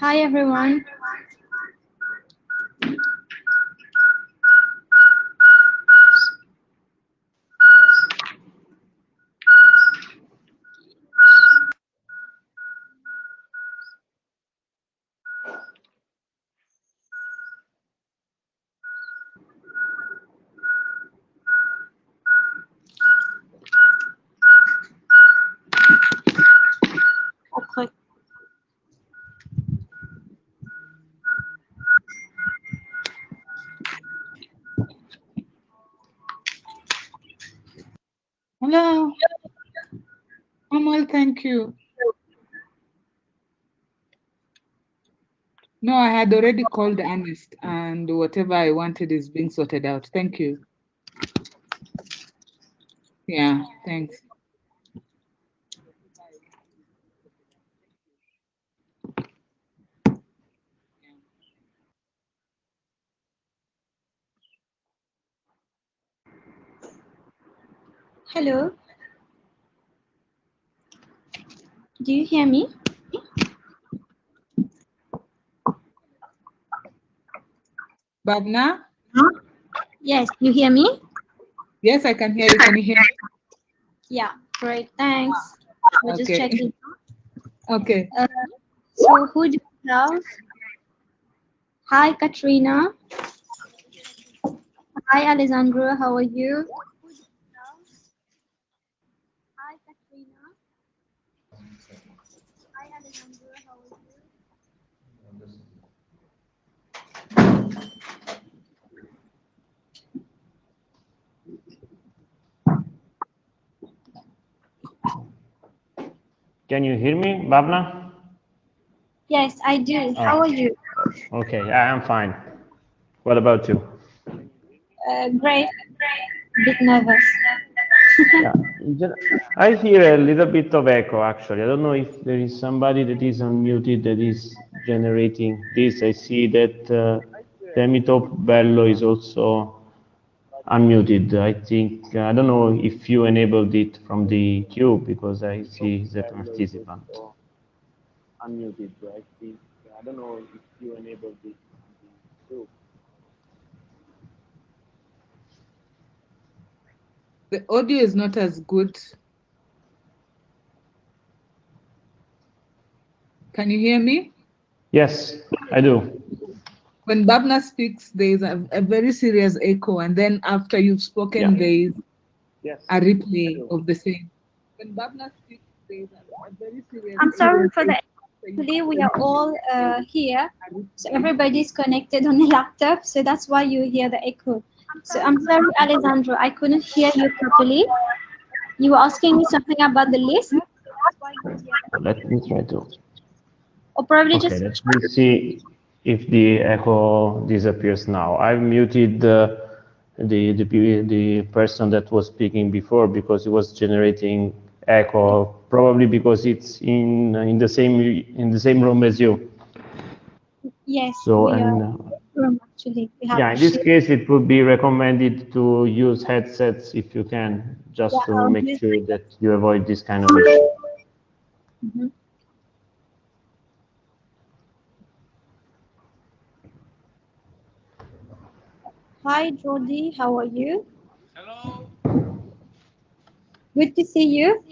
Hi everyone. Okay. Hello. I'm well, thank you. No, I had already called Ernest, and whatever I wanted is being sorted out. Thank you. Yeah, thanks. Hello. Do you hear me? Bhavna? Yes, you hear me? Yes, I can hear you. Can you hear me? Yeah, great. Thanks. We're just Okay. checking. Okay. Uh, so who do you have? Hi Katrina. Hi Alessandro. How are you? Hi Katrina. Hi Alessandro. How are you? Can you hear me, Babna? Yes, I do. How are you? Okay, I'm fine. What about you? Great. Bit nervous. Yeah, I hear a little bit of echo actually. I don't know if there is somebody that is unmuted that is generating this. I see that Temitop Bello is also unmuted. I think, I don't know if you enabled it from the queue because I see that participant. Unmuted. I think, I don't know if you enabled it from the queue. The audio is not as good. Can you hear me? Yes, I do. When Bhavna speaks, there is a very serious echo, and then after you've Yeah. spoken, there is Yes. a replay of the same. When Bhavna speaks, there is a very serious I'm echo. sorry for that. Actually, we are all here, so everybody's connected on the laptop, so that's why you hear the echo. So I'm sorry, Alessandro, I couldn't hear you properly. You were asking me something about the list, Let me try to. or probably Okay, just let me see if the echo disappears now. I've muted the person that was speaking before because it was generating echo, probably because it's in the same room as you. yes, So we are and room actually. We have yeah, a in this shift. case, it would be recommended to use headsets if you can, Yeah, just to I'll make use. sure that you avoid this kind of issue. Mhm. Hi, Jody, how are you? Hello, Good to see you.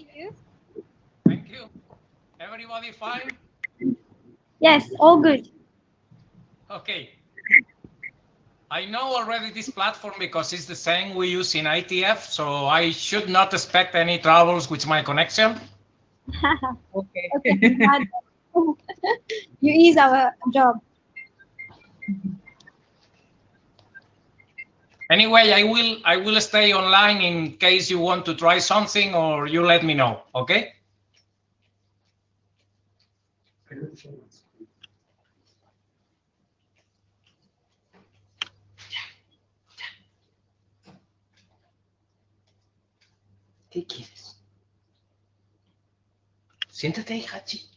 thank you. Everybody fine? Yes, all good. Okay. I know already this platform because it's the same we use in ITF, so I should not expect any troubles with my connection. Okay. Okay, I'm glad you ease our job. Anyway, I will stay online in case you want to try something or you let me know, okay? ¿Qué quieres? Siéntate ahí, Hachi.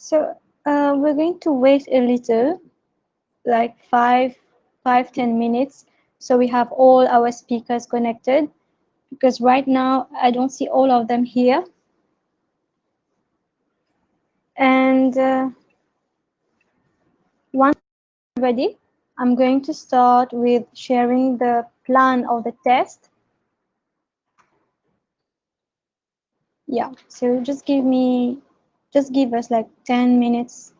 So we're going to wait a little, like 10 minutes, so we have all our speakers connected, because right now I don't see all of them here. And once we're ready, I'm going to start with sharing the plan of the test. Yeah, so just give us like 10 minutes.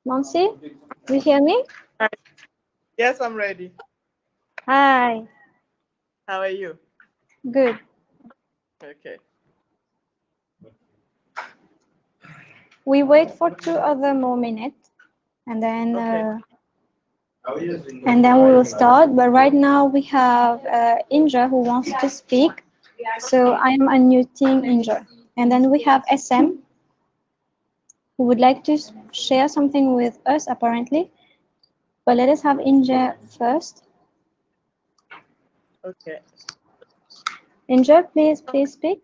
Nancy, you hear me? Hi. Yes, I'm ready. Hi. How are you? Good. Okay. We wait for 2 other more minutes, and then Okay. and then we will start. But right now we have Indra who wants to speak. So I am unmuting Indra. And then we have SM who would like to share something with us apparently. But let us have Indra first. Okay. Indra, please speak.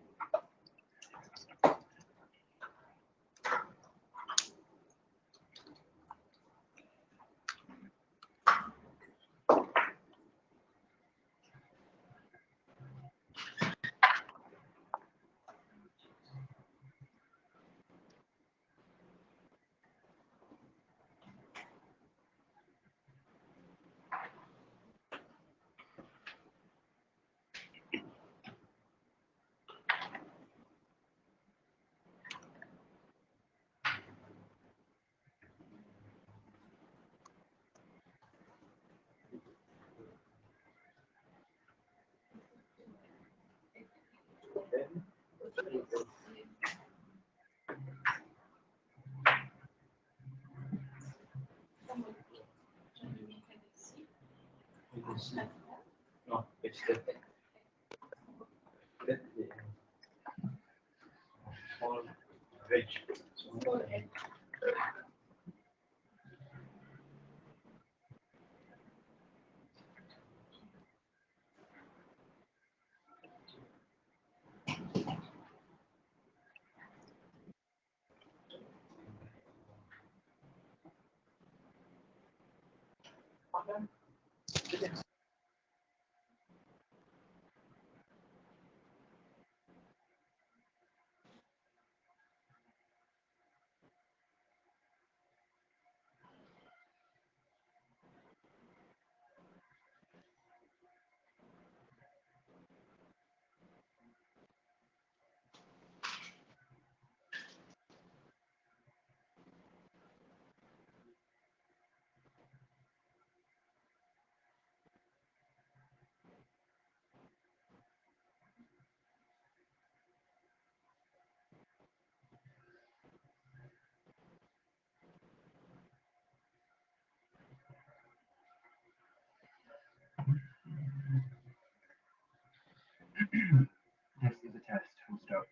This is a test. Full stop.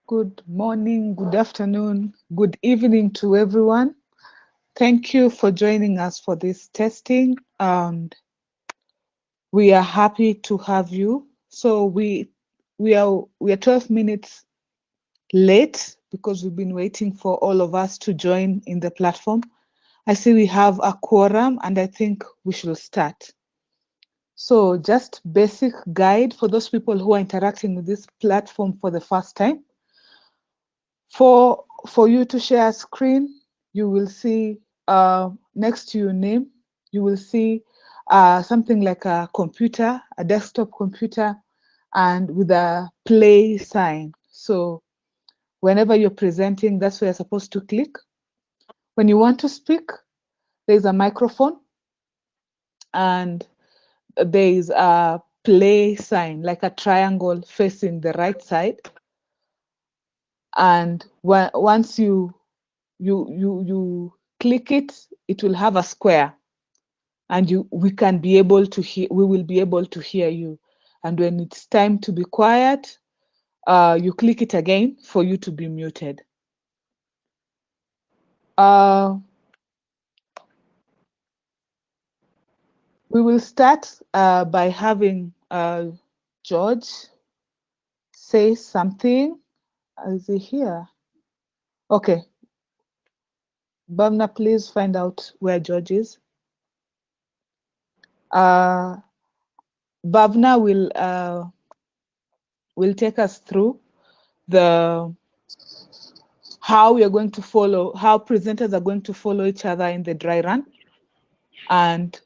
Good morning, good afternoon, good evening to everyone. Thank you for joining us for this testing, and we are happy to have you. So we are 12 minutes late because we've been waiting for all of us to join in the platform. I see we have a quorum, and I think we should start. So just basic guide for those people who are interacting with this platform for the first time. For you to share a screen, you will see next to your name, you will see something like a computer, a desktop computer, and with a play sign. So whenever you're presenting, that's where you're supposed to click. When you want to speak, there's a microphone, and there is a play sign, like a triangle facing the right side. And once you click it, it will have a square, and we will be able to hear you. And when it's time to be quiet, you click it again for you to be muted. We will start by having George say something. Is he here? Okay. Bhavna, please find out where George is. Bhavna will take us through how we are going to follow, how presenters are going to follow each other in the dry run. And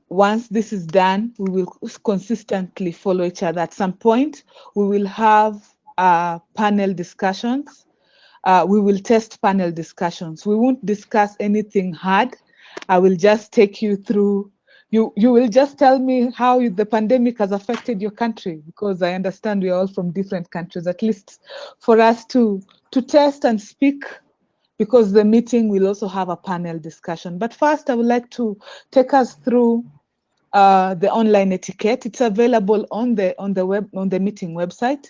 once this is done, we will consistently follow each other. At some point, we will have panel discussions. We will test panel discussions. We won't discuss anything hard. I will just take you through. You will just tell me how the pandemic has affected your country, because I understand we are all from different countries, at least for us to test and speak, because the meeting will also have a panel discussion. But first, I would like to take us through the online etiquette. It's available on the meeting website.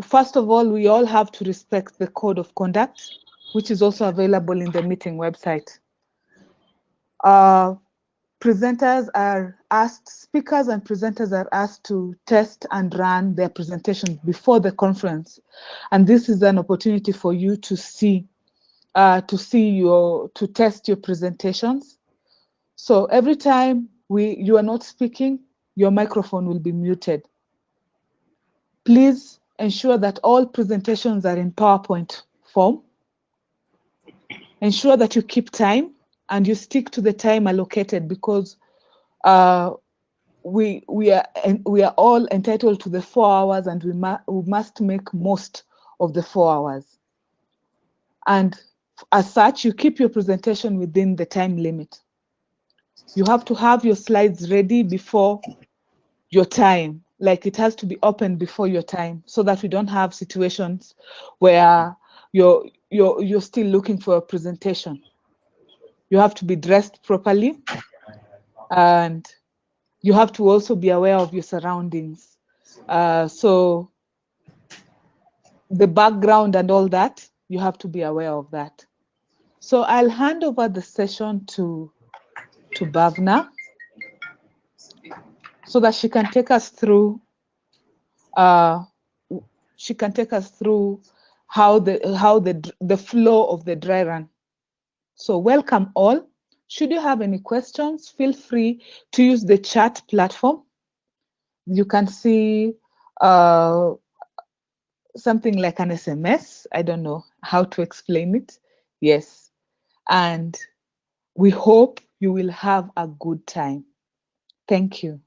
First of all, we all have to respect the code of conduct, which is also available in the meeting website. Presenters are asked, speakers and presenters are asked to test and run their presentations before the conference. And this is an opportunity for you to test your presentations. So every time you are not speaking, your microphone will be muted. Please ensure that all presentations are in PowerPoint form. Ensure that you keep time and you stick to the time allocated, because we are all entitled to the 4 hours, and we must make most of the 4 hours. And as such, you keep your presentation within the time limit. You have to have your slides ready before your time, like it has to be open before your time, so that we don't have situations where you're still looking for a presentation. You have to be dressed properly, and you have to also be aware of your surroundings. So the background and all that, you have to be aware of that. So I'll hand over the session to Bhavna, so that she can take us through how the flow of the dry run. So welcome all. Should you have any questions, feel free to use the chat platform. You can see something like an SMS. I don't know how to explain it. Yes. And we hope you will have a good time. Thank you.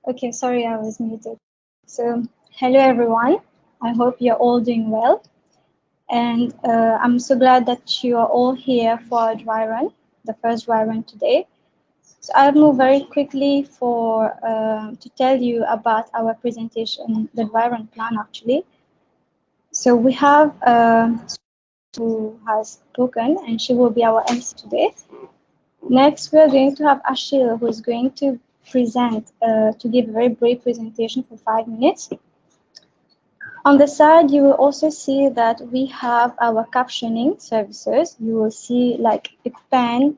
Okay, sorry, I was muted. So, hello everyone. I hope you're all doing well. And I'm so glad that you are all here for our dry run, the first dry run today. So I'll move very quickly to tell you about our presentation, the dry run plan actually. So we have who has spoken, and she will be our MC today. Next, we are going to have Ashil, who is going to present, to give a very brief presentation for 5 minutes. On the side, you will also see that we have our captioning services. You will see like a pen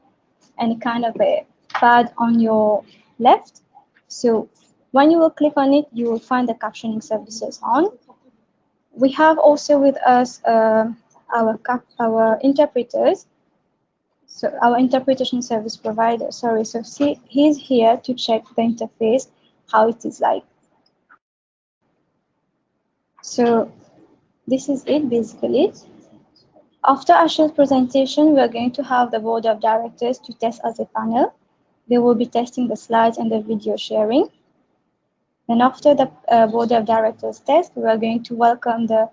and kind of a pad on your left. So when you will click on it, you will find the captioning services on. We have also with us our interpreters. So our interpretation service provider, sorry, so he's here to check the interface, how it is like. So this is it basically. After Ashil's presentation, we are going to have the board of directors to test as a panel. They will be testing the slides and the video sharing. Then after the board of directors test, we are going to welcome the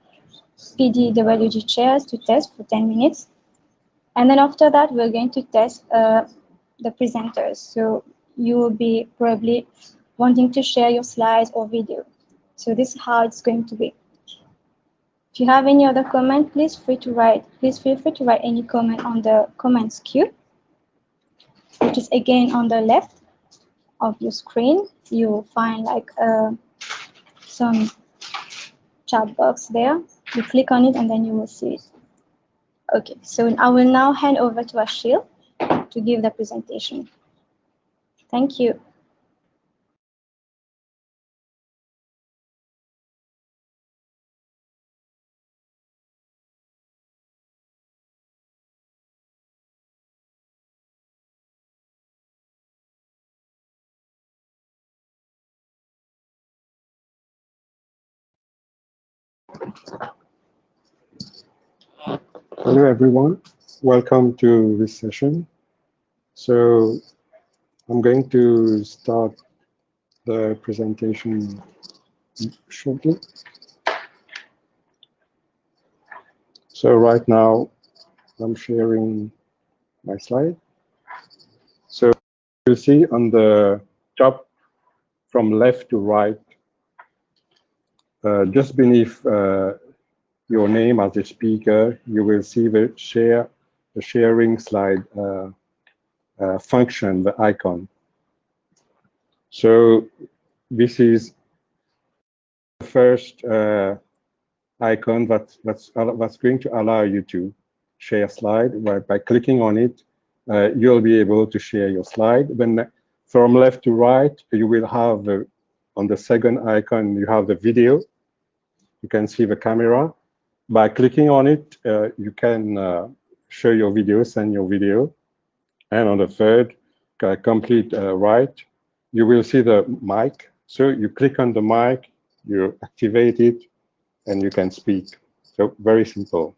PDWG chairs to test for 10 minutes. And then after that, we're going to test the presenters. So you will be probably wanting to share your slides or video. So this is how it's going to be. If you have any other comment, please feel free to write any comment on the comments queue. which is again on the left of your screen. You will find like some chat box there. You click on it and then you will see it. Okay, so I will now hand over to Ashil to give the presentation. Thank you. Hello everyone, welcome to this session. So I'm going to start the presentation shortly. So right now I'm sharing my slide. So you see on the top from left to right, just beneath your name as a speaker, you will see the sharing slide function, the icon. So this is the first icon that's going to allow you to share slide. By clicking on it, you'll be able to share your slide. Then from left to right, you will have on the second icon, you have the video. You can see the camera. By clicking on it, you can show your video, send your video. And on the third, complete right, you will see the mic. So you click on the mic, you activate it, and you can speak. So very simple.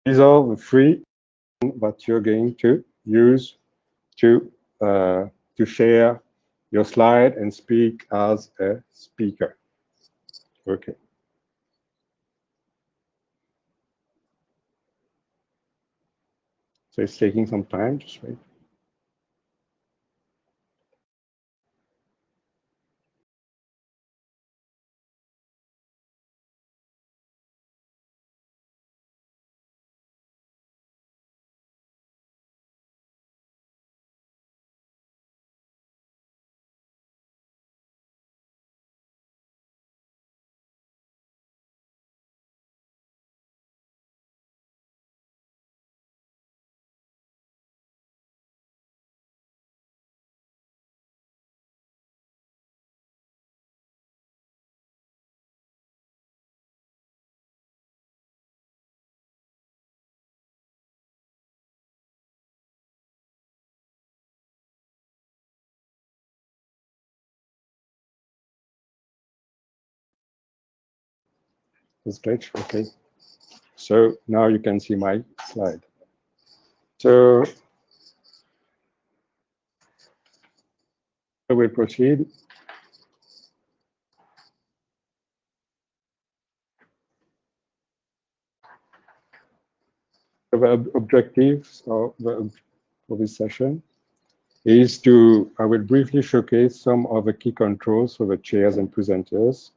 These are the three that you're going to use to share your slide and speak as a speaker. Okay. So it's taking some time, just wait. It's great. Okay. So now you can see my slide. So we'll proceed. The objectives of this session is I will briefly showcase some of the key controls for the chairs and presenters,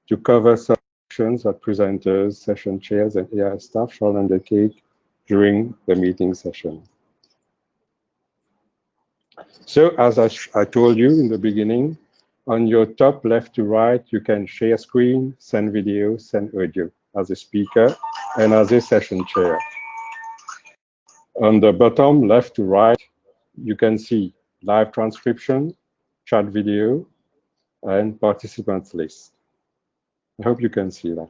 to cover some actions that presenters, session chairs, and AI staff shall undertake during the meeting session. So as I told you in the beginning, on your top left to right, you can share screen, send video, send audio as a speaker and as a session chair. On the bottom left to right, you can see live transcription, chat video, and participants list. I hope you can see that.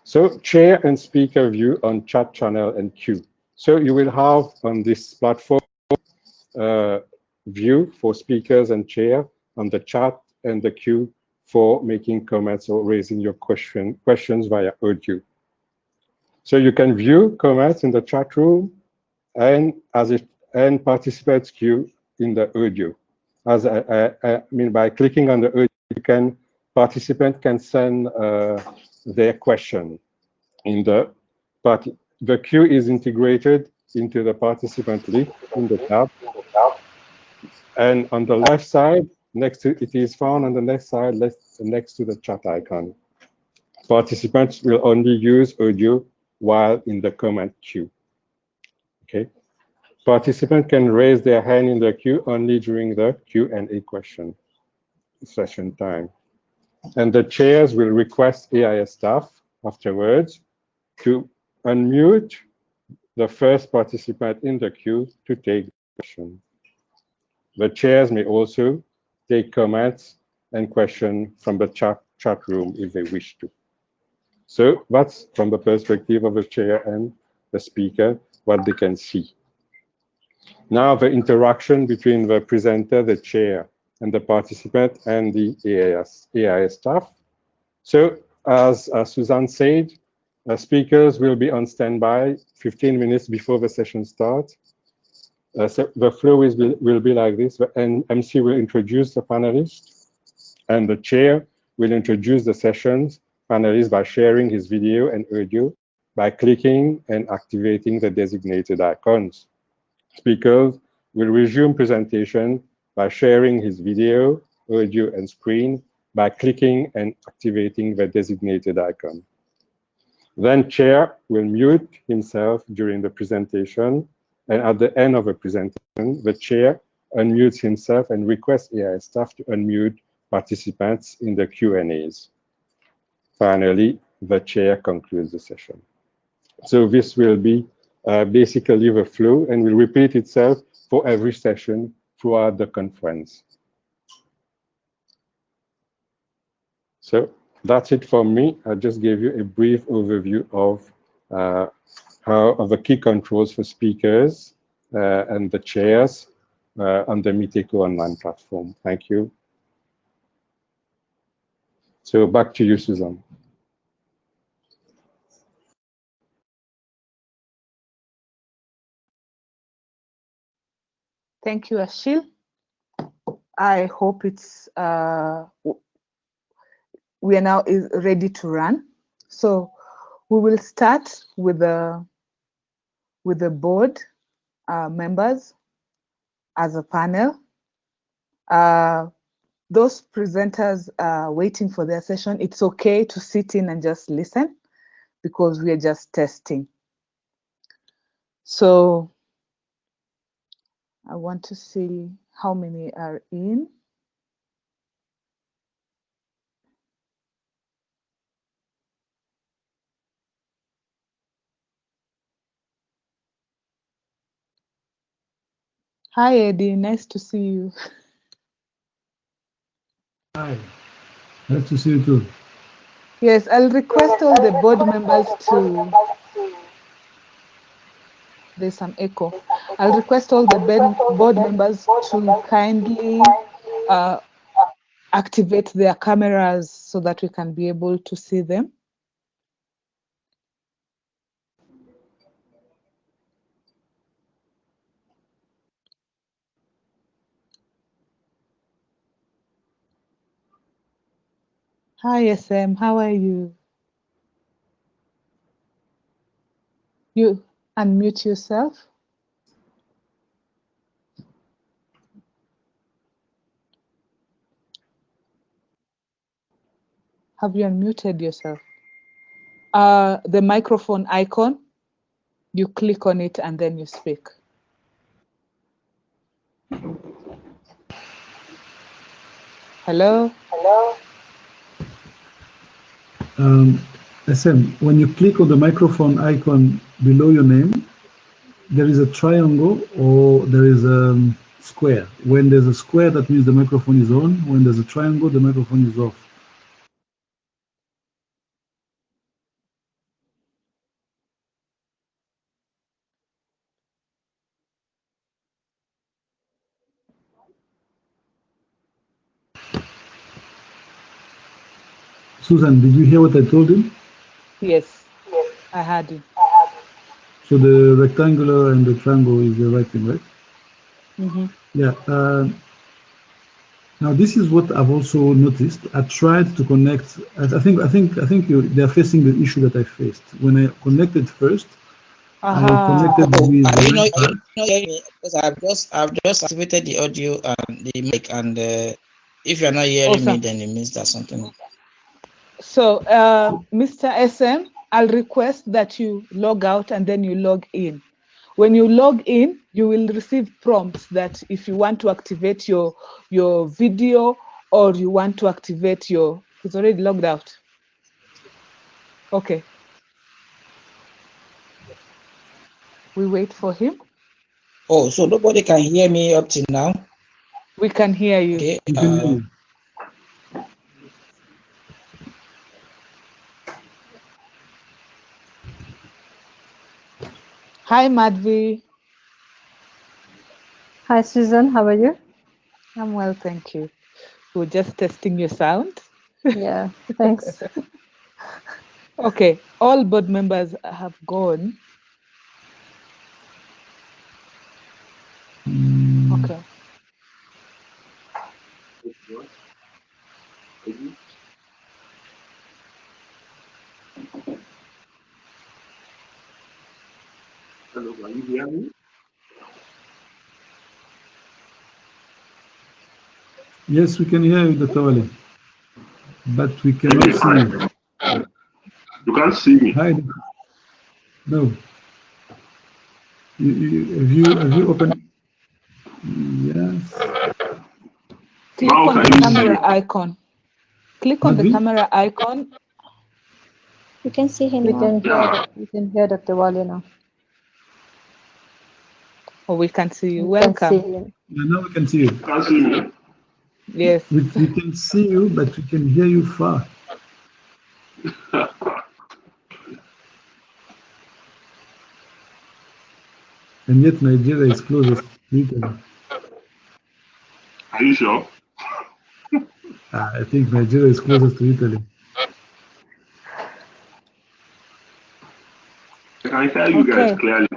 So chair and speaker view on chat channel and queue. So you will have on this platform view for speakers and chair on the chat and the queue for making comments or raising your questions via audio. So you can view comments in the chat room and participants queue in the audio. As I mean, by clicking on the audio, participant can send their question in the queue is integrated into the participant list in the tab. And on the left side, it is found on the left side, next to the chat icon. Participants will only use audio while in the comment queue. Okay. Participants can raise their hand in the queue only during the Q&A session time. And the chairs will request AIS staff afterwards to unmute the first participant in the queue to take the question. The chairs may also take comments and questions from the chat room if they wish to. So that's from the perspective of the chair and the speaker, what they can see. Now the interaction between the presenter, the chair, and the participant and the AIS staff. So as Suzanne said, speakers will be on standby 15 minutes before the session starts. So the flow will be like this. The MC will introduce the panelists, and the chair will introduce the session's panelists by sharing his video and audio by clicking and activating the designated icons. Speakers will resume presentation by sharing his video, audio, and screen by clicking and activating the designated icon. Then chair will mute himself during the presentation, and at the end of the presentation, the chair unmutes himself and requests AIS staff to unmute participants in the Q&As. Finally, the chair concludes the session. So this will be basically the flow and will repeat itself for every session throughout the conference. So that's it from me. I just gave you a brief overview of the key controls for speakers and the chairs on the Meeteco online platform. Thank you. So back to you, Suzanne. Thank you, Achille. I hope it's we are now ready to run. So we will start with the board members as a panel. Those presenters waiting for their session, it's okay to sit in and just listen because we are just testing. So I want to see how many are in. Hi, Eddie. Nice to see you. Hi. Nice to see you too. Yes, I'll request all the board members to... There's some echo. I'll request all the board members to kindly activate their cameras so that we can be able to see them. Hi, SM. How are you? You unmute yourself. Have you unmuted yourself? The microphone icon, you click on it and then you speak. Hello? Hello? SM, when you click on the microphone icon below your name, there is a triangle or there is a square. When there's a square, that means the microphone is on. When there's a triangle, the microphone is off. Susan, did you hear what I told him? Yes, I heard it. So the rectangular and the triangle is the right thing, right? Mm-hmm. Yeah. Now this is what I've also noticed. I tried to connect. I think they're facing the issue that I faced when I connected first. I connected with. Because I've just activated the audio and the mic, and if you're not hearing me, then it means that something. So, Mr. SM, I'll request that you log out and then you log in. When you log in, you will receive prompts that if you want to activate your video or you want to activate your, he's already logged out. Okay. We wait for him. Oh, so nobody can hear me up till now? We can hear you. Okay. We can hear you. Hi, Madhvi. Hi, Susan. How are you? I'm well, thank you. We're just testing your sound. Yeah, thanks. Okay, all board members have gone. Okay. Hello, can you hear me? Yes, we can hear you, Dr. Wale, but we cannot see you. You can't see me. Hi. No. Have you opened? Yes. Click How on can the you camera see? icon. Click on the Madhvi? camera icon. You can see him We now. can hear. We can hear Dr. Wale now. Or we can see you. We can see Welcome. him. Yeah, now we can see you. You can't see me. Yes. We can see you, but we can hear you far. And yet Nigeria is closest to Italy. Are you sure? I think Nigeria is closest to Italy. I can hear you guys clearly.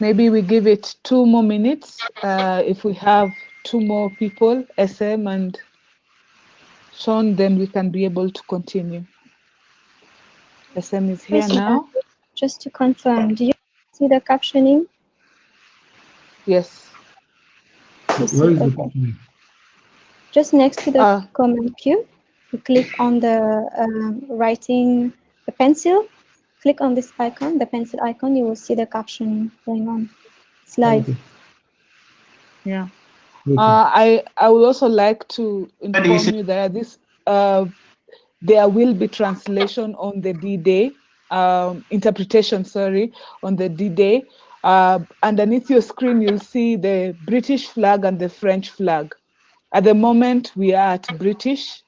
Maybe we give it 2 more minutes. If we have 2 more people, SM and Sean, then we can be able to continue. SM is here Yes, now. just to confirm, do you see the captioning? Yes. Where is the company? Just next to the comment queue, you click on the writing, the pencil. Click on this icon, the pencil icon. You will see the captioning going on. It's live. Okay. Yeah. Okay. I would also like to inform you that there will be translation on the D-Day, interpretation, sorry, on the D-Day. Underneath your screen, you'll see the British flag and the French flag. At the moment, we are at British,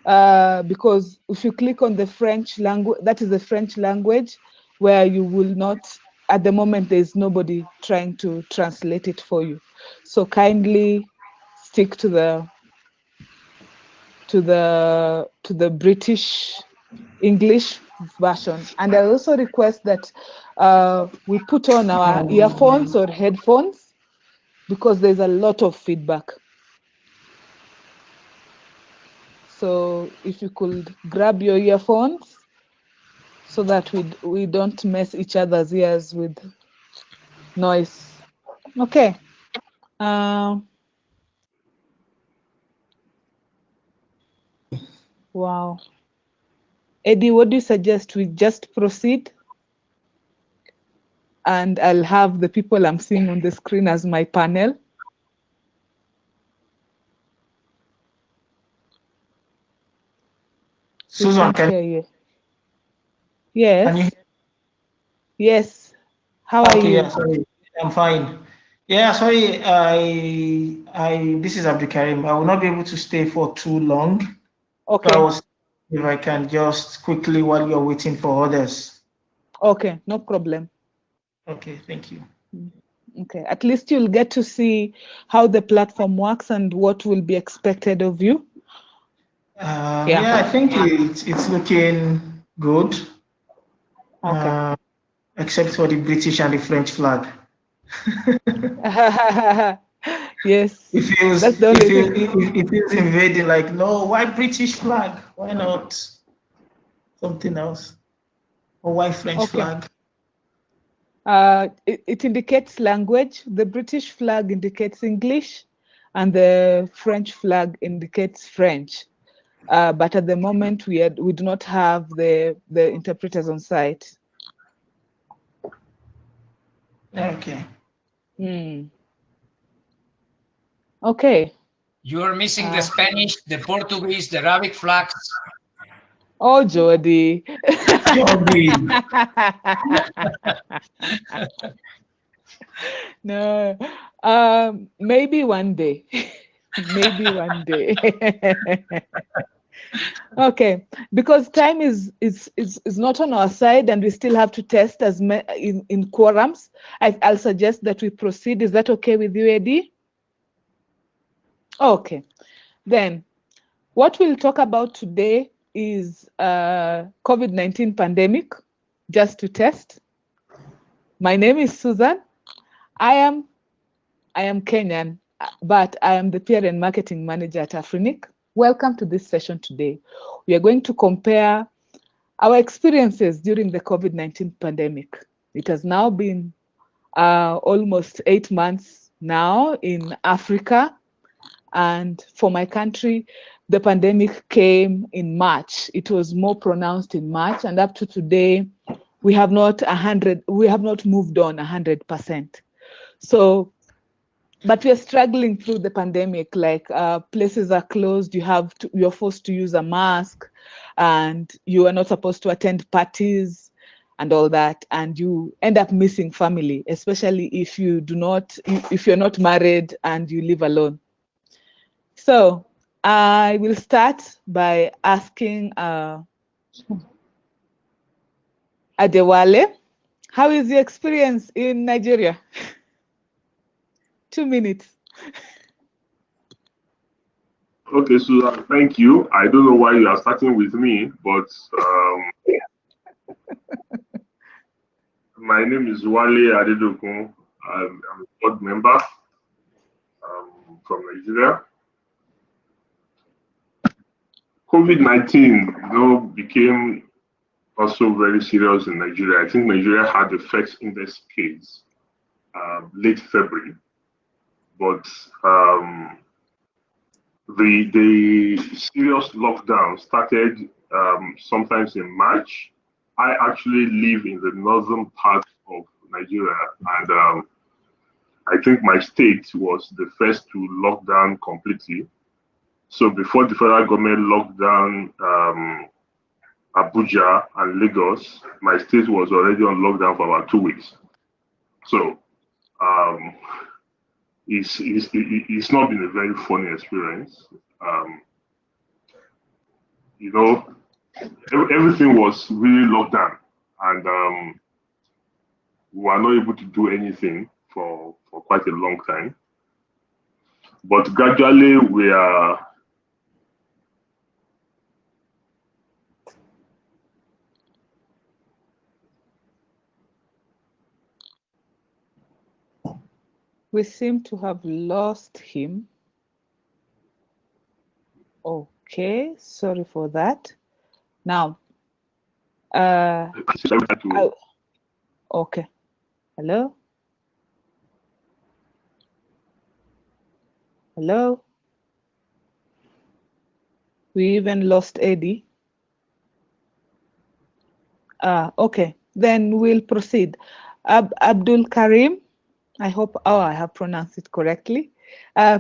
because if you click on the French language, that is the French language, where you will not, at the moment, there's nobody trying to translate it for you. So kindly stick to the British English version. And I also request that we put on our earphones or headphones, because there's a lot of feedback. So if you could grab your earphones so that we don't mess each other's ears with noise. Okay. Wow. Eddie, what do you suggest we just proceed? And I'll have the people I'm seeing on the screen as my panel. Susan, can you? Yes. Can you? Yes. How are you? Yeah, sorry. I'm fine. Yeah, sorry. This is Abdul Karim. I will not be able to stay for too long. Okay. So I was, if I can just quickly while you're waiting for others. Okay, no problem. Okay, thank you. Okay, at least you'll get to see how the platform works and what will be expected of you. Yeah, I think it's looking good. Okay. Except for the British and the French flag. Yes. It feels, that's the only thing. It feels invading, like, no, why British flag? Why not something else? Or why French flag? It indicates language. The British flag indicates English, and the French flag indicates French. But at the moment, we do not have the interpreters on site. Okay. Okay. You are missing the Spanish, the Portuguese, the Arabic flags. Oh, Jody. Jody. No, maybe one day. Maybe one day. Okay, because time is not on our side, and we still have to test as in quorums. I'll suggest that we proceed. Is that okay with you, Eddie? Okay, then what we'll talk about today is COVID-19 pandemic, just to test. My name is Susan. I am Kenyan, but I am the PR and Marketing Manager at AFRINIC. Welcome to this session today. We are going to compare our experiences during the COVID-19 pandemic. It has now been almost 8 months now in Africa. And for my country, the pandemic came in March. It was more pronounced in March, and up to today, we have not moved on 100%. So, but we are struggling through the pandemic. Like places are closed. You're forced to use a mask, and you are not supposed to attend parties and all that. And you end up missing family, especially if you're not married and you live alone. So I will start by asking Adewale, how is your experience in Nigeria? 2 minutes. Okay, Susan, thank you. I don't know why you are starting with me, but my name is Wale Adedokun. I'm a board member from Nigeria. COVID-19, became also very serious in Nigeria. I think Nigeria had the first index case late February, but the serious lockdown started sometimes in March. I actually live in the northern part of Nigeria, and I think my state was the first to lock down completely. So before the federal government locked down Abuja and Lagos, my state was already on lockdown for about 2 weeks. So it's not been a very funny experience. Everything was really locked down, and we were not able to do anything for quite a long time. But gradually we seem to have lost him. Okay, sorry for that. Now, okay. Hello? Hello? We even lost Eddie. Okay, then we'll proceed. Abdul Karim, I hope I have pronounced it correctly.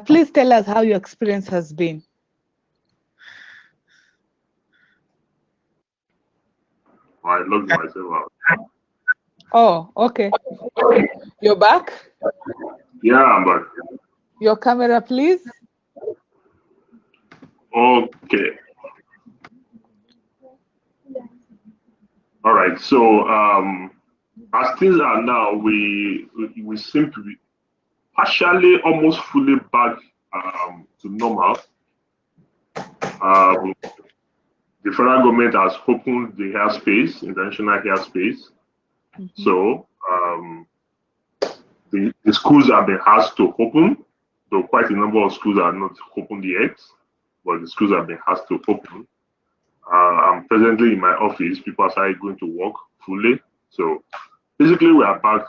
Please tell us how your experience has been. I logged myself out. Oh, okay. You're back? Yeah, I'm back. Your camera, please. Okay. All right. So as things are now, we seem to be partially, almost fully back to normal. The federal government has opened the airspace, international airspace. So the schools have been asked to open, though quite a number of schools are not opened yet, but the schools have been asked to open. I'm presently in my office. People are starting going to work fully. So basically, we are back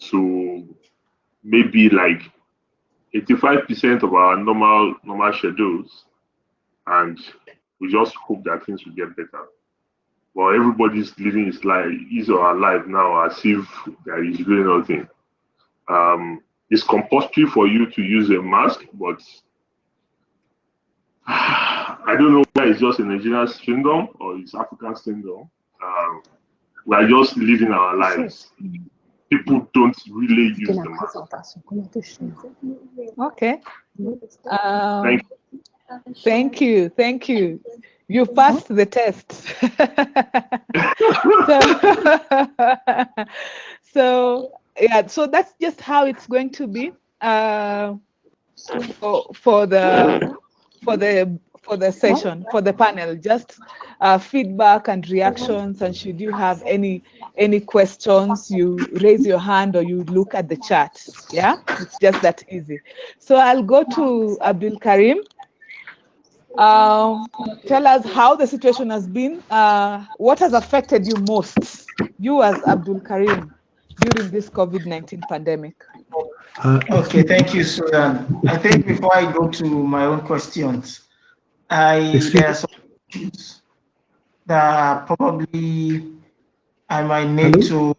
to maybe like 85% of our normal schedules, and we just hope that things will get better. Well, everybody's living his or her life now as if there is really nothing. It's compulsory for you to use a mask, but I don't know whether it's just a Nigerian syndrome or it's African syndrome. We are just living our lives. People don't really use the mask. Okay. Thank you. You passed the test. so yeah, so that's just how it's going to be for the session, for the panel. Just feedback and reactions, and should you have any questions, you raise your hand or you look at the chat. Yeah, it's just that easy. So I'll go to Abdul Karim. Tell us how the situation has been. What has affected you most, you as Abdul Karim, during this COVID-19 pandemic? Okay, thank you, Susan. I think before I go to my own questions, there are some issues that probably I might need to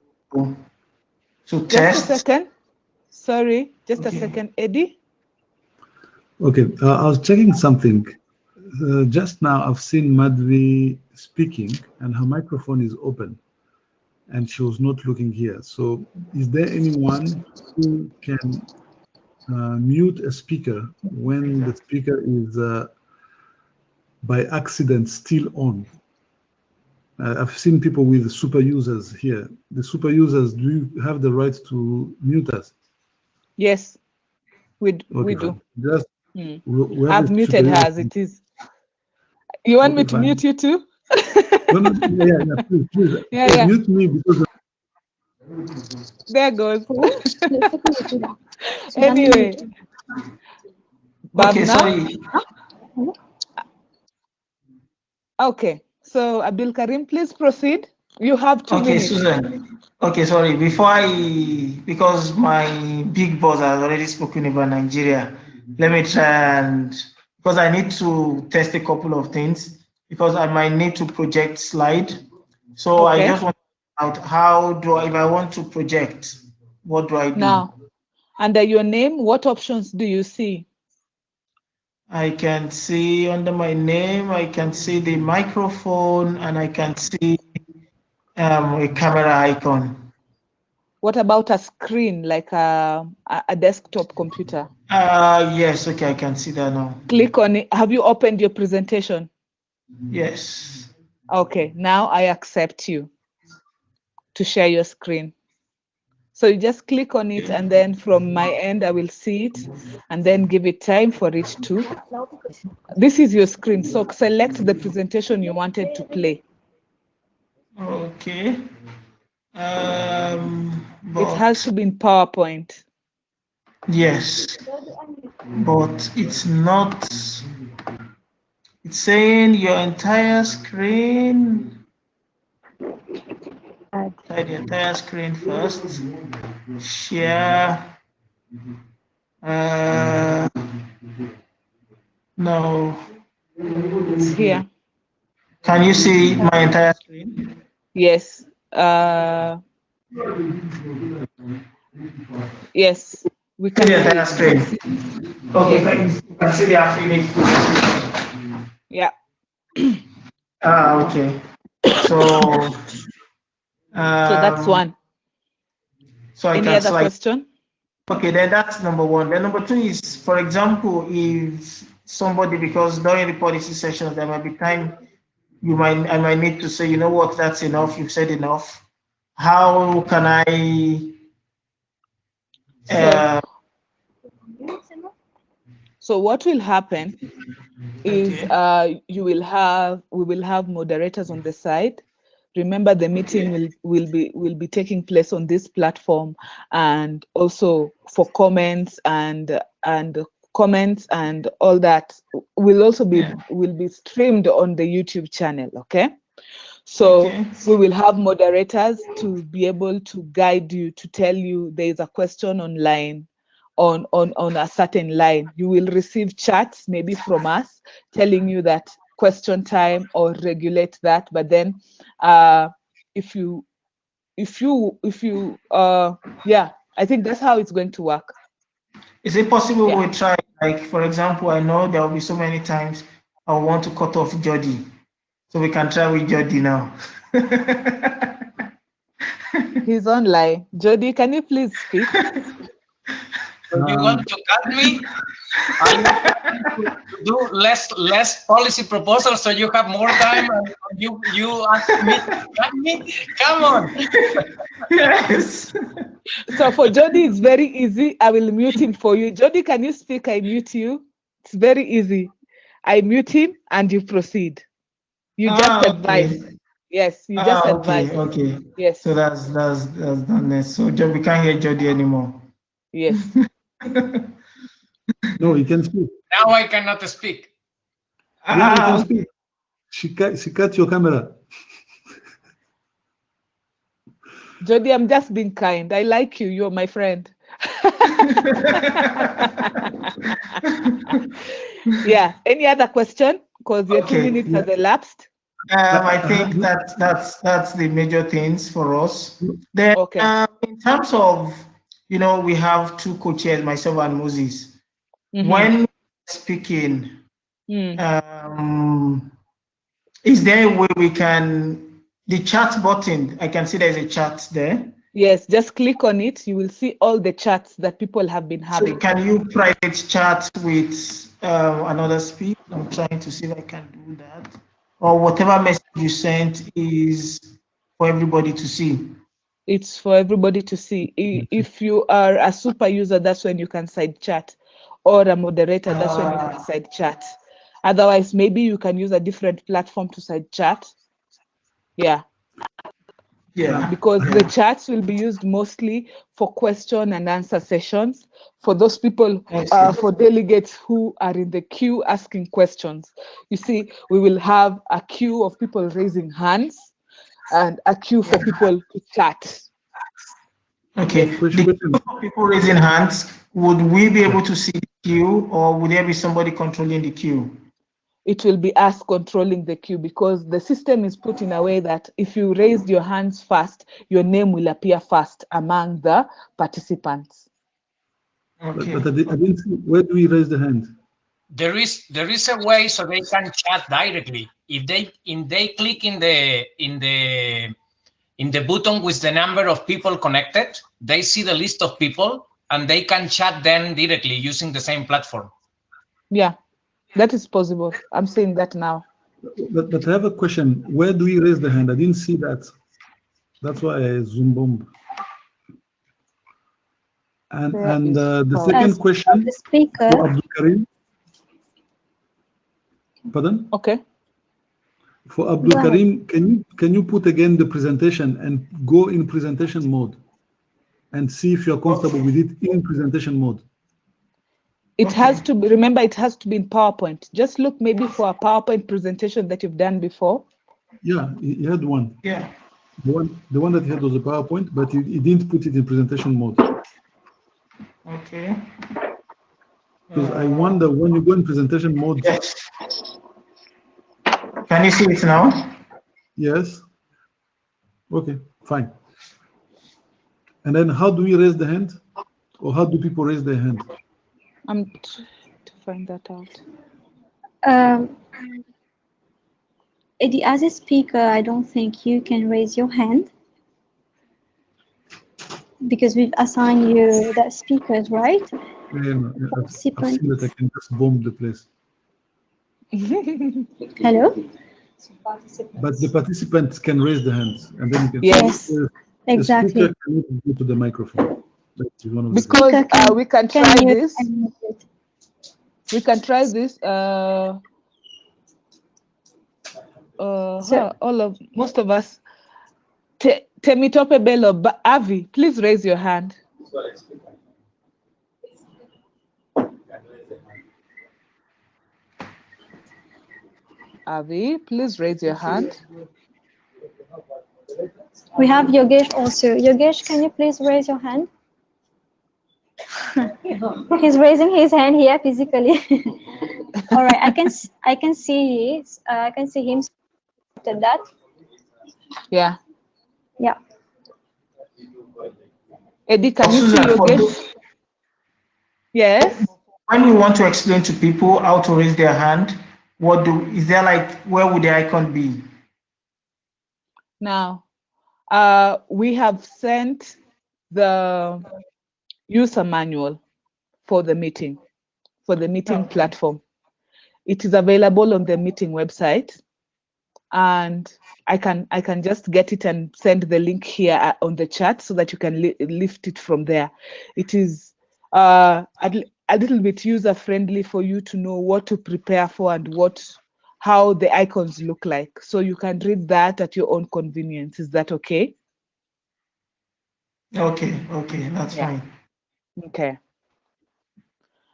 test. Just a second. Sorry, just a second, Eddie. Okay, I was checking something. Just now I've seen Madhvi speaking and her microphone is open and she was not looking here. So is there anyone who can mute a speaker when the speaker is by accident still on? I've seen people with super users here. The super users, do you have the right to mute us? Yes, we do. Just, I've muted her as it is. You want me to mute you too? Yeah, please. Yeah. Mute me because there goes. Anyway. Okay, sorry. Okay, so Abdul Karim, please proceed. You have 2 minutes. Okay, Susan. Okay, sorry. Because my big boss has already spoken about Nigeria, let me try and, because I need to test a couple of things, because I might need to project slide. So okay. I just want to find out if I want to project, what do I do? Now, under your name, what options do you see? I can see under my name, I can see the microphone, and I can see a camera icon. What about a screen, like a desktop computer? Yes, okay, I can see that now. Click on it. Have you opened your presentation? Yes. Okay, now I accept you to share your screen. So you just click on it, and then from my end, I will see it, and then give it time for it to. This is your screen, so select the presentation you wanted to play. Okay. It has to be in PowerPoint. Yes, but it's not. It's saying your entire screen. Try the entire screen first. Share. No. It's here. Can you see my entire screen? Yes. Yes. We can see the entire screen. Okay, yes. You can see the AFRINIC. Yeah. Okay. So that's one. So any other question? Okay, then that's number one. Then number two is, for example, if somebody, because during the policy sessions there might be time I might need to say, you know what, that's enough, you've said enough. How can I So what will happen is we will have moderators on the side. Remember, the meeting will be taking place on this platform, and also for comments and all that will be streamed on the YouTube channel. Okay, so we will have moderators to be able to guide you, to tell you there is a question online, on a certain line. You will receive chats maybe from us telling you that question time or regulate that. But then if you yeah, I think that's how it's going to work. Is it possible Yeah. we try, like, for example, I know there will be so many times I want to cut off Jody. So we can try with Jody now. He's online. Jody, can you please speak? Do you want to cut me? I'm to do less policy proposals so you have more time and you ask me to cut me? Come on. Yes. So for Jody, it's very easy. I will mute him for you. Jody, can you speak? I mute you. It's very easy. I mute him and you proceed. You just advise. Okay. Yes, you just advise. Okay. Yes. So that's done. It. So we can't hear Jody anymore. Yes. No, you can speak. Now I cannot speak. Yeah, you can speak. She cut your camera. Jody, I'm just being kind. I like you. You're my friend. Yeah. Any other question? Because your 2 minutes has elapsed. I think that's the major things for us. Then, in terms of, we have two co-chairs, myself and Moses. When speaking, is there a way we can, the chat button, I can see there's a chat there. Yes, just click on it. You will see all the chats that people have been having. So can you private chat with another speaker? I'm trying to see if I can do that. Or whatever message you sent is for everybody to see. It's for everybody to see. If you are a super user, that's when you can side chat. Or a moderator, that's when you can side chat. Otherwise, maybe you can use a different platform to side chat. Yeah. Yeah. Because the chats will be used mostly for question and answer sessions for those people, for delegates who are in the queue asking questions. You see, we will have a queue of people raising hands and a queue for people to chat. Okay. The queue for people raising hands, would we be able to see the queue, or would there be somebody controlling the queue? It will be us controlling the queue, because the system is put in a way that if you raised your hands first, your name will appear first among the participants. Okay. But I didn't see, where do we raise the hand? There is a way so they can chat directly. If they click in the button with the number of people connected, they see the list of people and they can chat then directly using the same platform. Yeah. That is possible. I'm saying that now. But I have a question. Where do we raise the hand? I didn't see that. That's why I zoom bomb. And the second question the speaker. for Abdul Karim. Pardon? Okay. For Abdul Karim, can you put again the presentation and go in presentation mode and see if you're comfortable with it in presentation mode? It has to be, remember, it has to be in PowerPoint. Just look maybe for a PowerPoint presentation that you've done before. Yeah, he had one. Yeah. The one that he had was a PowerPoint, but he didn't put it in presentation mode. Okay. Because I wonder when you go in presentation mode. Yes. Can you see it now? Yes. Okay, fine. And then how do we raise the hand? Or how do people raise their hand? I'm trying to find that out. Eddie, as a speaker, I don't think you can raise your hand because we've assigned you the speakers, right? Yeah, I've seen that I can just bomb the place. Hello? But the participants can raise the hands, and then you can. Yes, exactly. The speaker can go to the microphone. That's one of the because we can try this. We can try this. Most of us. Temitope Bello, Avi, please raise your hand. Avi, please raise your hand. We have Yogesh also. Yogesh, can you please raise your hand? He's raising his hand here physically. All right, I can see I can see him after that. Yeah. Yeah. Eddie, can you see your guest? Yes. When we want to explain to people how to raise their hand, is there like, where would the icon be? Now, we have sent the user manual for the meeting, platform. It is available on the meeting website, and I can just get it and send the link here on the chat so that you can lift it from there. It is a little bit user friendly for you to know what to prepare for and how the icons look like. So you can read that at your own convenience. Is that okay? Okay, that's fine. Okay.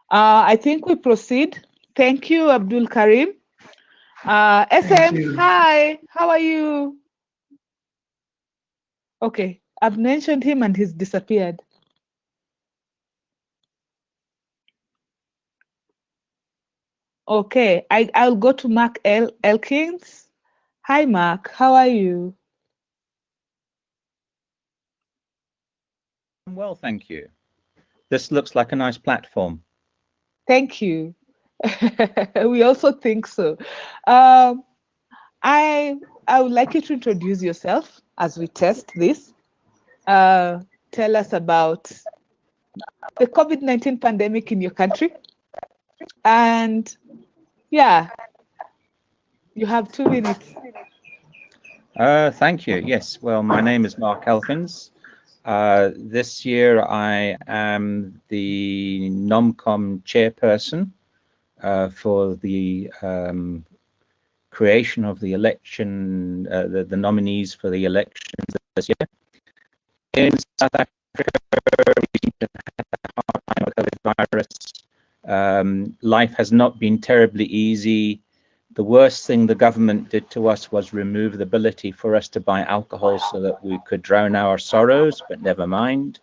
I think we proceed. Thank you, Abdul Karim. SM, hi, how are you? Okay, I've mentioned him and he's disappeared. Okay, I'll go to Mark Elkins. Hi, Mark, how are you? I'm well, thank you. This looks like a nice platform. Thank you. We also think so. I would like you to introduce yourself as we test this. Tell us about the COVID-19 pandemic in your country. And yeah, you have 2 minutes. Thank you. Yes, well, my name is Mark Elkins. This year I am the NOMCOM chairperson for the creation of the election, the nominees for the elections this year. In South Africa, we seem to have had a hard time with COVID virus. Life has not been terribly easy. The worst thing the government did to us was remove the ability for us to buy alcohol so that we could drown our sorrows, but never mind.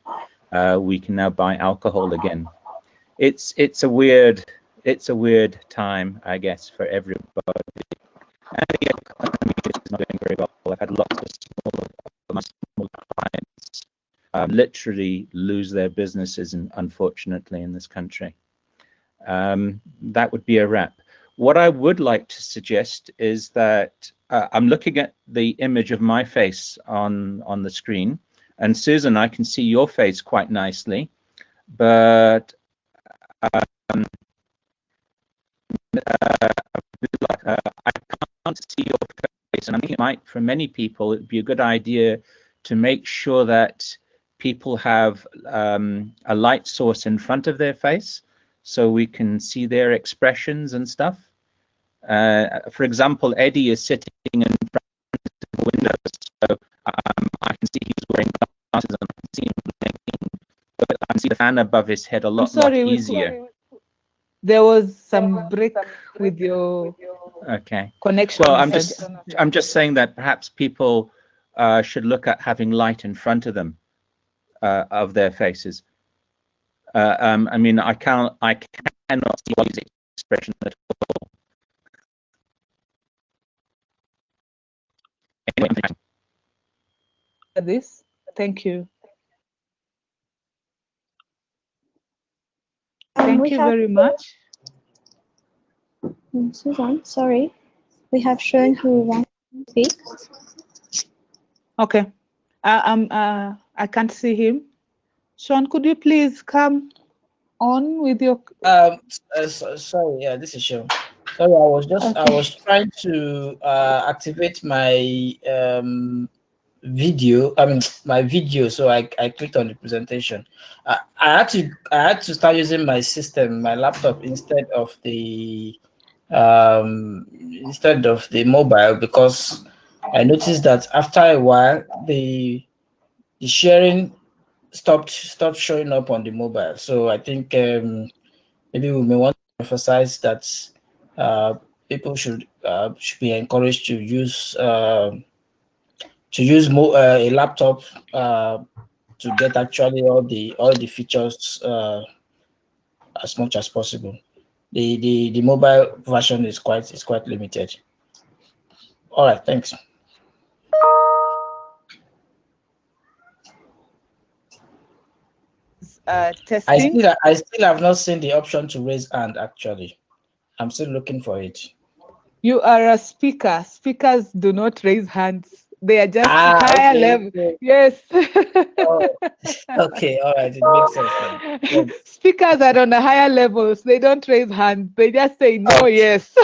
We can now buy alcohol again. It's a weird time, I guess, for everybody. And the economy is not doing very well. I've had lots of small clients literally lose their businesses, unfortunately, in this country. That would be a wrap. What I would like to suggest is that I'm looking at the image of my face on the screen, and Susan, I can see your face quite nicely, but I can't see your face, and I think it might, for many people, it'd be a good idea to make sure that people have a light source in front of their face so we can see their expressions and stuff. For example, Eddie is sitting in front of the window, so I can see he's wearing glasses and I can see him blinking, but I can see the fan above his head a lot easier. There was some break with your connection. Well, I'm just saying that perhaps people should look at having light in front of them of their faces. I mean, I cannot see his expression at all. This, thank you. Thank you very much. Susan, sorry, we have shown who wants to speak. Okay, I can't see him. Sean, could you please come on with your? Sorry, yeah, this is Sean. Sorry, I was trying to activate my video. I mean, my video. So I clicked on the presentation. I had to start using my system, my laptop, instead of the mobile, because I noticed that after a while the sharing stopped showing up on the mobile. So I think maybe we may want to emphasize that people should be encouraged to use a laptop to get actually all the features as much as possible. The mobile version is quite limited. All right, thanks. Testing. I still have not seen the option to raise hand. Actually, I'm still looking for it. You are a speaker. Speakers do not raise hands. They are just higher level. Okay. Yes. Oh, okay, all right, it makes sense now. Yes. Speakers are on the higher levels. They don't raise hands. They just say no, yes.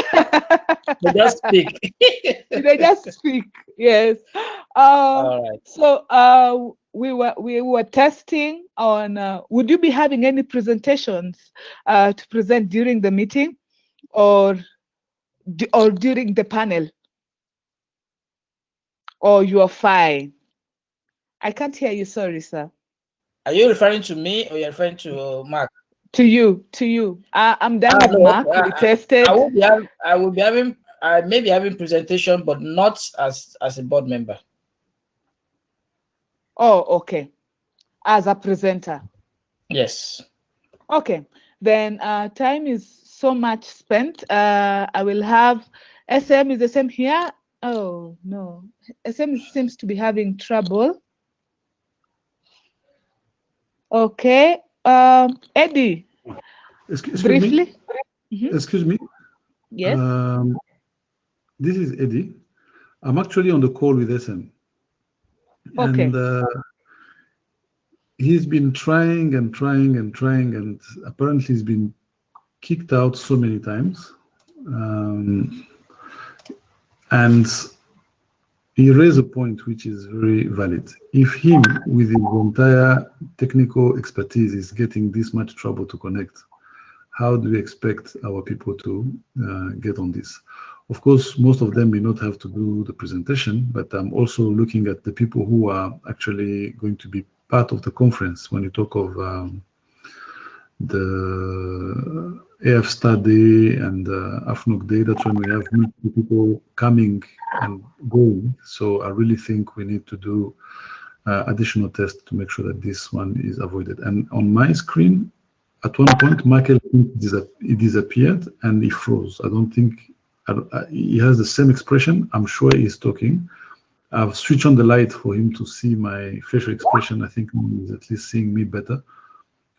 They just speak. They just speak. Yes. All right. So we were testing on. Would you be having any presentations to present during the meeting, or during the panel? Or you are fine? I can't hear you. Sorry, sir. Are you referring to me or you're referring to Mark? To you. I'm done with Mark. We tested. I will be having. I may be having presentation, but not as a board member. Oh, okay. As a presenter. Yes. Okay. Then time is so much spent. I will have SM is the same here. Oh no, SM seems to be having trouble. Okay. Eddie. Excuse briefly. Me. Excuse me. Yes. This is Eddie. I'm actually on the call with SM. Okay. And he's been trying, and apparently he's been kicked out so many times. And he raised a point which is very valid. If him, with his entire technical expertise, is getting this much trouble to connect, how do we expect our people to get on this? Of course, most of them may not have to do the presentation, but I'm also looking at the people who are actually going to be part of the conference. When you talk of the AF study and AFRINIC day, that's when we have multiple people coming and going. So I really think we need to do additional tests to make sure that this one is avoided. And on my screen, at one point, Michael disappeared and he froze. I don't think he has the same expression. I'm sure he's talking. I've switched on the light for him to see my facial expression. I think he's at least seeing me better.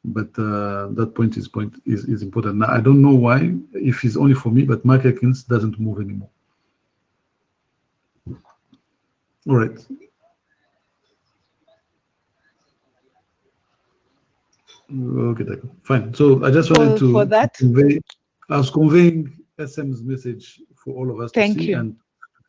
But that point is important. Now, I don't know why, if it's only for me, but Mark Atkins doesn't move anymore. All right. Okay, fine. So I just wanted to convey, I was conveying SM's message for all of us to see and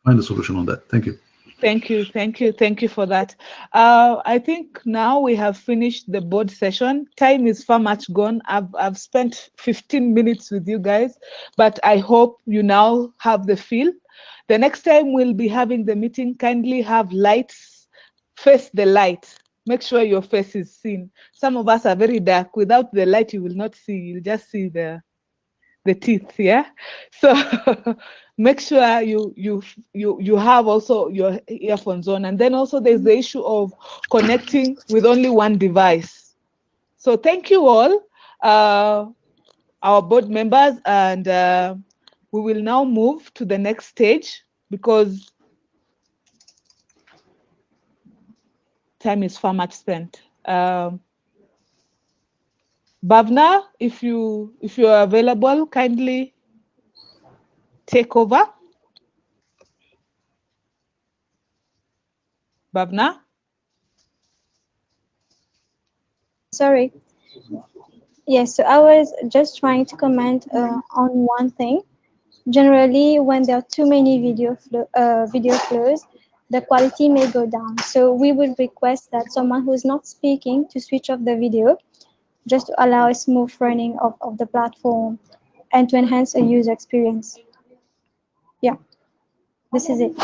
find a solution on that. Thank you. Thank you for that. I think now we have finished the board session. Time is far much gone. I've spent 15 minutes with you guys, but I hope you now have the feel. The next time we'll be having the meeting, kindly have lights, face the light. Make sure your face is seen. Some of us are very dark. Without the light, you will not see. You'll just see the teeth, yeah? So make sure you have also your earphones on. And then also there's the issue of connecting with only one device. So thank you all, our board members, and we will now move to the next stage because time is far much spent. Bhavna, if you are available, kindly take over. Bhavna? Sorry. Yes, so I was just trying to comment on one thing. Generally, when there are too many video flows, the quality may go down. So we would request that someone who's not speaking to switch off the video, just to allow a smooth running of the platform and to enhance a user experience. Yeah, this is it.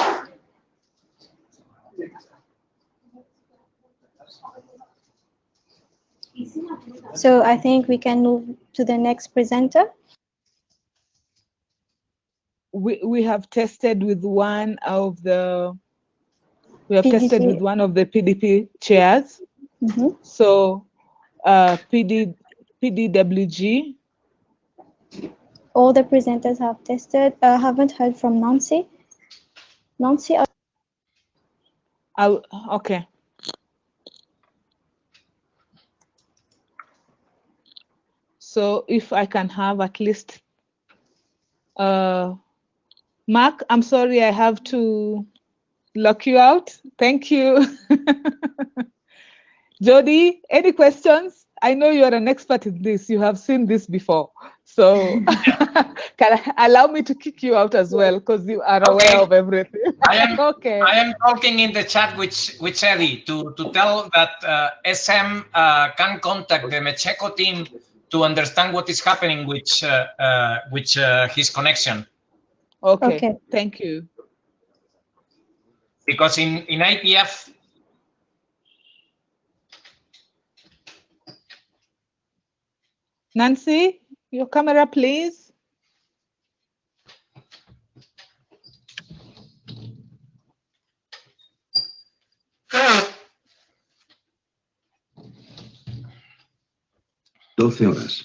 So I think we can move to the next presenter. We have tested with one of the PDP chairs. Mm-hmm. So PDWG all the presenters have tested. I haven't heard from Nancy. Nancy, Okay. So if I can have at least, Mark, I'm sorry, I have to lock you out. Thank you. Jody, any questions? I know you're an expert in this. You have seen this before. So can allow me to kick you out as well, because you are aware of everything. I am okay. I am talking in the chat with Eddie to tell that SM can contact the Mecheco team to understand what is happening with his connection. Okay. Thank you. Because in IPF. Nancy, your camera, please. $12.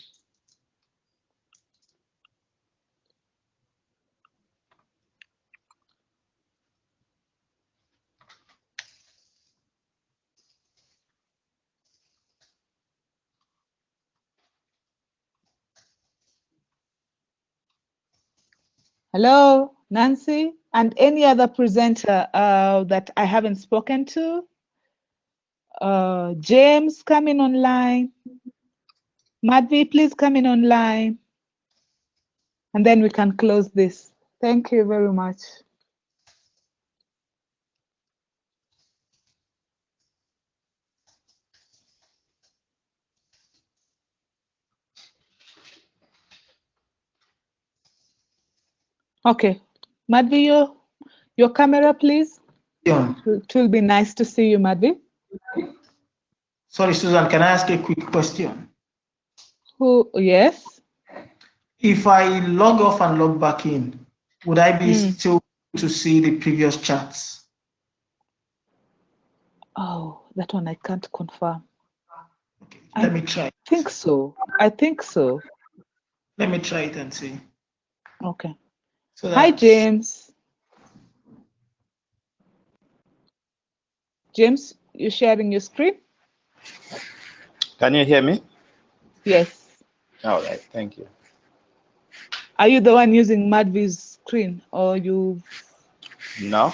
Hello, Nancy, and any other presenter that I haven't spoken to. James coming online. Madvi, please come in online. And then we can close this. Thank you very much. Okay, Madvi, your camera, please. Yeah. It will be nice to see you, Madvi. Sorry, Susan, can I ask a quick question? Yes. If I log off and log back in, would I be still to see the previous charts? Oh, that one I can't confirm. Okay, let me try. I think so. I think so. Let me try it and see. Okay. So Hi, James. James, you sharing your screen? Can you hear me? Yes. All right, thank you. Are you the one using Madvi's screen, or you? No.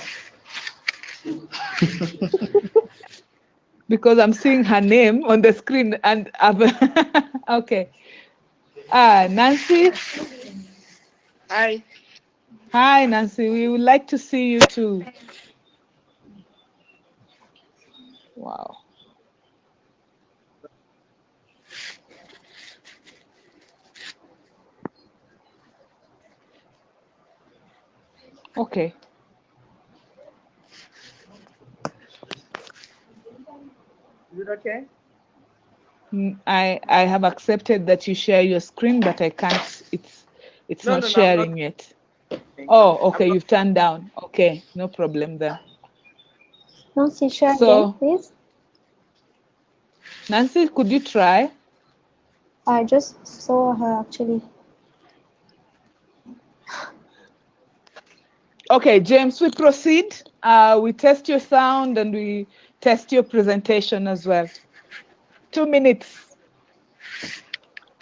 Because I'm seeing her name on the screen, and I've okay. Nancy. Hi. Hi, Nancy. We would like to see you too. Wow. Okay. Is it okay? I have accepted that you share your screen, but I can't. It's not sharing yet. Oh, okay. You've turned down. Okay, no problem there. Nancy, share again, please. Nancy, could you try? I just saw her actually. Okay, James, we proceed. We test your sound and we test your presentation as well. 2 minutes.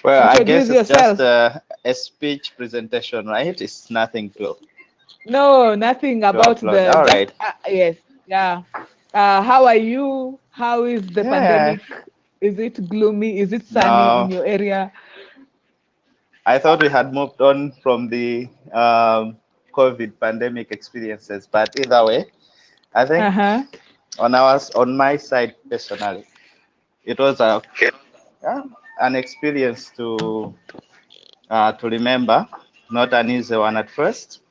Well, Introduce I guess it's yourself. just a speech presentation, right? It's nothing to. No, nothing about upload. the. All right. Yes, yeah. How are you? How is the pandemic? Is it gloomy? Is it sunny in your area? I thought we had moved on from the COVID pandemic experiences, but either way, I think on my side personally, it was an experience to remember, not an easy one at first.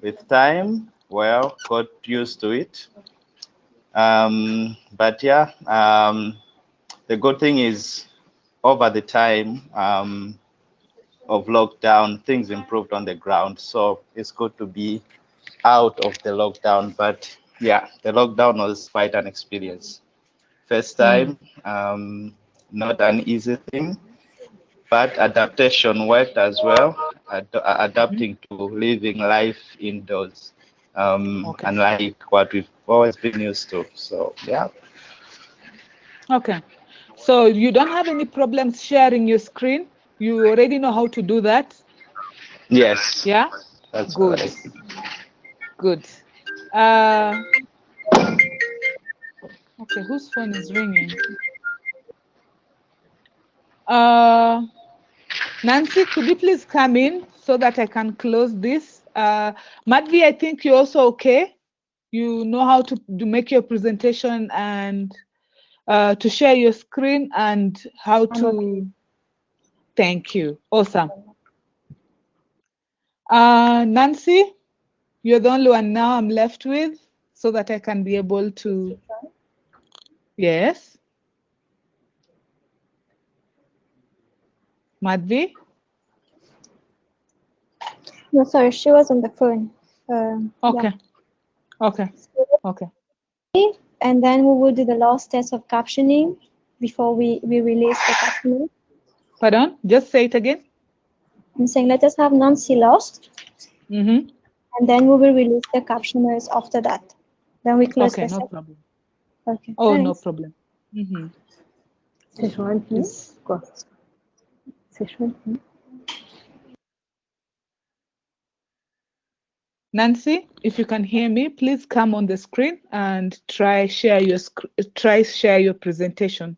With time, well, got used to it. But yeah, the good thing is over the time of lockdown, things improved on the ground. So it's good to be out of the lockdown. But yeah, the lockdown was quite an experience. First time, not an easy thing, but adaptation worked as well. adapting to living life indoors, unlike what we've always been used to. So yeah. Okay. So you don't have any problems sharing your screen? You already know how to do that? Yes. Yeah? That's good. right. Good. Okay, whose phone is ringing? Nancy, could you please come in so that I can close this? Madhvi, I think you're also okay. You know how to make your presentation and to share your screen and how to. Thank you. Awesome. Nancy, you're the only one now I'm left with so that I can be able to. Yes. Madhvi? No, sorry, she was on the phone. Okay. Yeah. Okay. Okay. And then we will do the last test of captioning before we release the captioning. Pardon? Just say it again. I'm saying let us have Nancy last. Mm-hmm. And then we will release the captioners after that. Then we close okay, the no session. problem. Okay. Oh, thanks. no problem. Mm-hmm. Yes. Nancy, if you can hear me, please come on the screen and try share your presentation.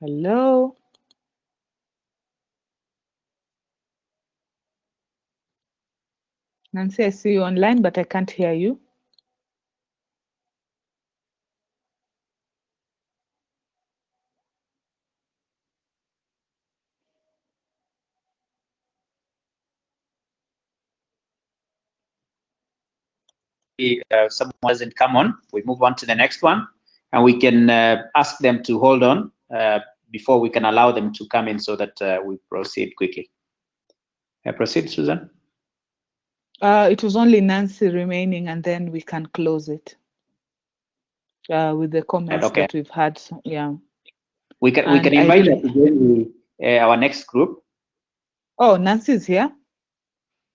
Hello. Nancy, I see you online, but I can't hear you. Someone doesn't come on, we move on to the next one, and we can ask them to hold on before we can allow them to come in so that we proceed quickly. Proceed, Susan. It was only Nancy remaining, and then we can close it with the comments that we've had. So, yeah. We can invite her to join our next group. Oh, Nancy's here.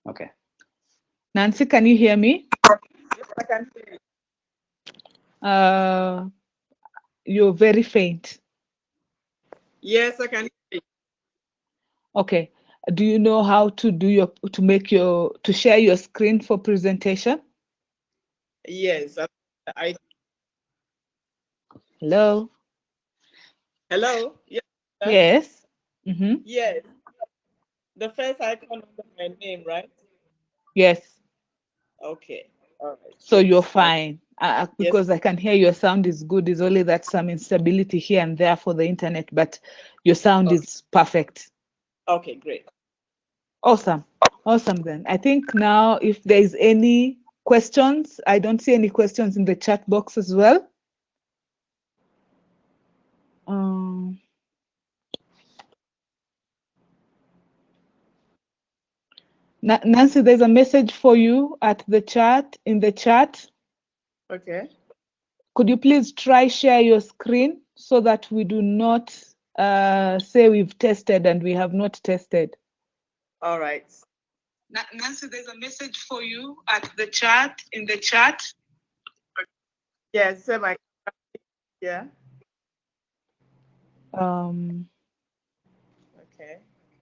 Okay. Nancy, can you hear me? Yes, I can hear you. You're very faint. Yes, I can hear you. Okay. Do you know how to do to share your screen for presentation? Yes, I. Hello. Hello. Yes. Yes. Mm-hmm. Yes. The first icon under my name, right? Yes. Okay. All right. So Yes. you're fine. Because Yes. I can hear your sound is good. It's only that some instability here and there for the internet, but your sound is perfect. Okay, great. Awesome. Awesome then. I think now if there's any questions, I don't see any questions in the chat box as well. Nancy, there's a message for you in the chat. Okay. Could you please try share your screen so that we do not say we've tested and we have not tested? All right. Nancy, there's a message for you in the chat. Yes, my yeah. Okay.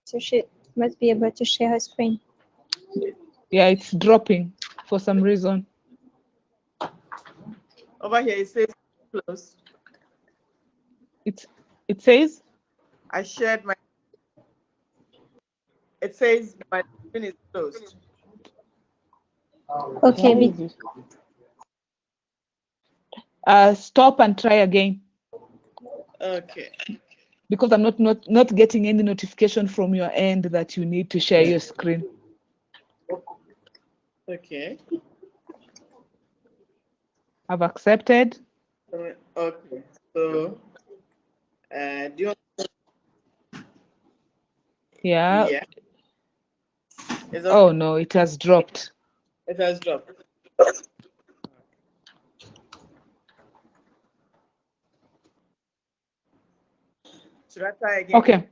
So she must be able to share her screen. Yeah, it's dropping for some reason. Over here it says close. It says? I shared my. It says my screen is closed. Okay. Stop and try again. Okay. Because I'm not getting any notification from your end that you need to share your screen. Okay. I've accepted. Okay. So, do you want? Yeah. Yeah. Oh no, it has dropped. It has dropped. Should I try again? Okay.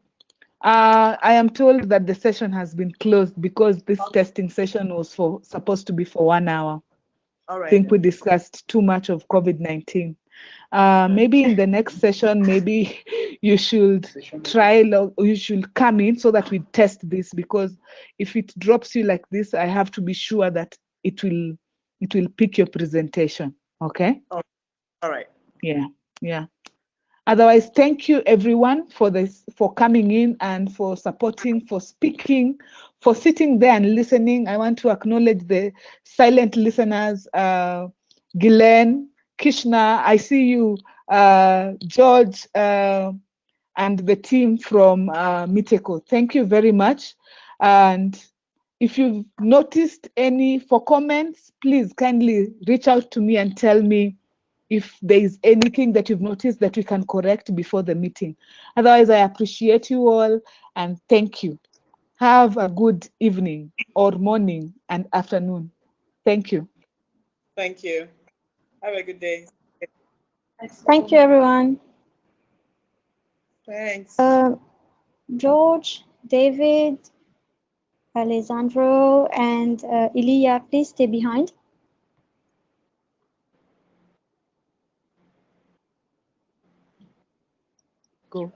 I am told that the session has been closed because this testing session was supposed to be for 1 hour. All right. I think we discussed too much of COVID-19. Maybe in the next session, maybe you should you should come in so that we test this, because if it drops you like this, I have to be sure that it will pick your presentation. Okay? Oh, all right. Yeah, yeah. Otherwise, thank you everyone for coming in and for supporting, for speaking, for sitting there and listening. I want to acknowledge the silent listeners, Ghislaine, Kishna, I see you, George, and the team from Miteko. Thank you very much. And if you've noticed for comments, please kindly reach out to me and tell me if there is anything that you've noticed that we can correct before the meeting. Otherwise, I appreciate you all and thank you. Have a good evening or morning and afternoon. Thank you. Thank you. Have a good day. Thank you, everyone. Thanks. George, David, Alessandro, and Ilya, please stay behind. Go.